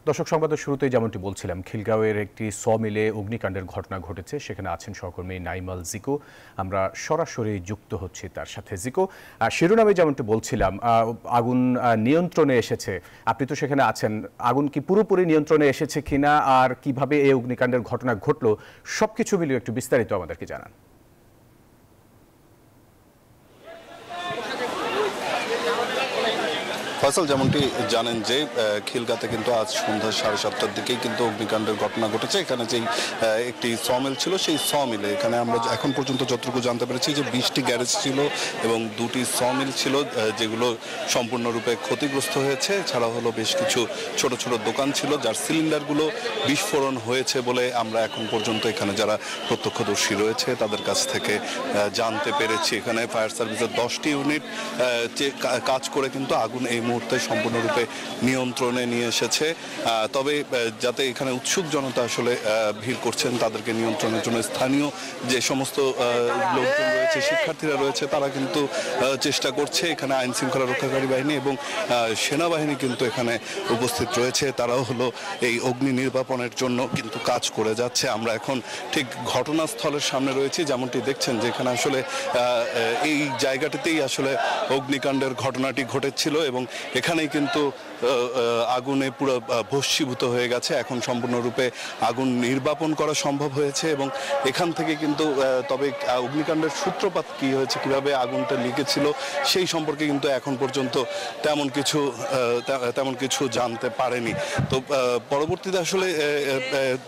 দর্শক সংবাদের শুরুতেই যেমনটি বলছিলাম, খিলগাঁওয়ের একটি মিলে অগ্নিকাণ্ডের ঘটনা ঘটেছে। সেখানে আছেন সহকর্মী নাইমাল জিকো। আমরা সরাসরি যুক্ত হচ্ছি তার সাথে। জিকো, শিরোনামে যেমনটি বলছিলাম, আগুন নিয়ন্ত্রণে এসেছে। আপনি তো সেখানে আছেন। আগুন কি পুরোপুরি নিয়ন্ত্রণে এসেছে কিনা, আর কিভাবে এই অগ্নিকাণ্ডের ঘটনা ঘটলো, সবকিছু মিলিয়ে একটু বিস্তারিত আমাদেরকে জানান। ফয়সাল, যেমনটি জানেন যে খিলগাঁতে কিন্তু আজ সন্ধ্যা 7:30টার দিকেই কিন্তু অগ্নিকাণ্ডের ঘটনা ঘটেছে। এখানে যেই একটি সমিল ছিল, সেই সমিলে এখানে আমরা এখন পর্যন্ত যতটুকু জানতে পেরেছি যে 20টি গ্যারেজ ছিল এবং 2টি সমিল ছিল, যেগুলো সম্পূর্ণরূপে ক্ষতিগ্রস্ত হয়েছে। এছাড়া হলো বেশ কিছু ছোট ছোট দোকান ছিল, যার সিলিন্ডারগুলো বিস্ফোরণ হয়েছে বলে আমরা এখন পর্যন্ত এখানে যারা প্রত্যক্ষদর্শী রয়েছে তাদের কাছ থেকে জানতে পেরেছি। এখানে ফায়ার সার্ভিসের 10টি ইউনিট কাজ করে কিন্তু আগুন এই মুহূর্তে সম্পূর্ণরূপে নিয়ন্ত্রণে নিয়ে এসেছে। তবে যাতে এখানে উৎসুক জনতা আসলে ভিড় করছেন, তাদেরকে নিয়ন্ত্রণের জন্য স্থানীয় যে সমস্ত লোকজন রয়েছে, শিক্ষার্থীরা রয়েছে, তারা কিন্তু চেষ্টা করছে। এখানে আইন শৃঙ্খলা রক্ষাকারী বাহিনী এবং সেনাবাহিনী কিন্তু এখানে উপস্থিত রয়েছে। তারাও হলো এই অগ্নি নির্বাপনের জন্য কিন্তু কাজ করে যাচ্ছে। আমরা এখন ঠিক ঘটনাস্থলের সামনে রয়েছি। যেমনটি দেখছেন যে এখানে আসলে এই জায়গাটিতেই আসলে অগ্নিকাণ্ডের ঘটনাটি ঘটেছিল এবং এখানেই কিন্তু আগুনে পুরো ভস্মীভূত হয়ে গেছে। এখন সম্পূর্ণরূপে আগুন নির্বাপন করা সম্ভব হয়েছে এবং এখান থেকে কিন্তু তবে অগ্নিকাণ্ডের সূত্রপাত কী হয়েছে, কিভাবে আগুনটা লিগেছিল, সেই সম্পর্কে কিন্তু এখন পর্যন্ত তেমন কিছু জানতে পারেনি। তো পরবর্তীতে আসলে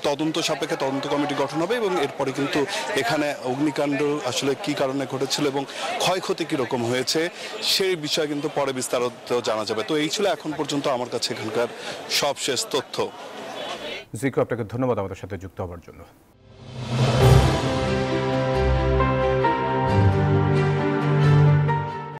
তদন্ত সাপেক্ষে তদন্ত কমিটি গঠন হবে এবং এরপরে কিন্তু এখানে অগ্নিকাণ্ড আসলে কী কারণে ঘটেছিল এবং ক্ষয়ক্ষতি কীরকম হয়েছে সেই বিষয়ে কিন্তু পরে বিস্তারিত জানা যাবে। তো এই ছিল এখন পর্যন্ত আমার কাছে এখানকার সবশেষ তথ্য। জিকো, আপনাকে ধন্যবাদ আমাদের সাথে যুক্ত হওয়ার জন্য।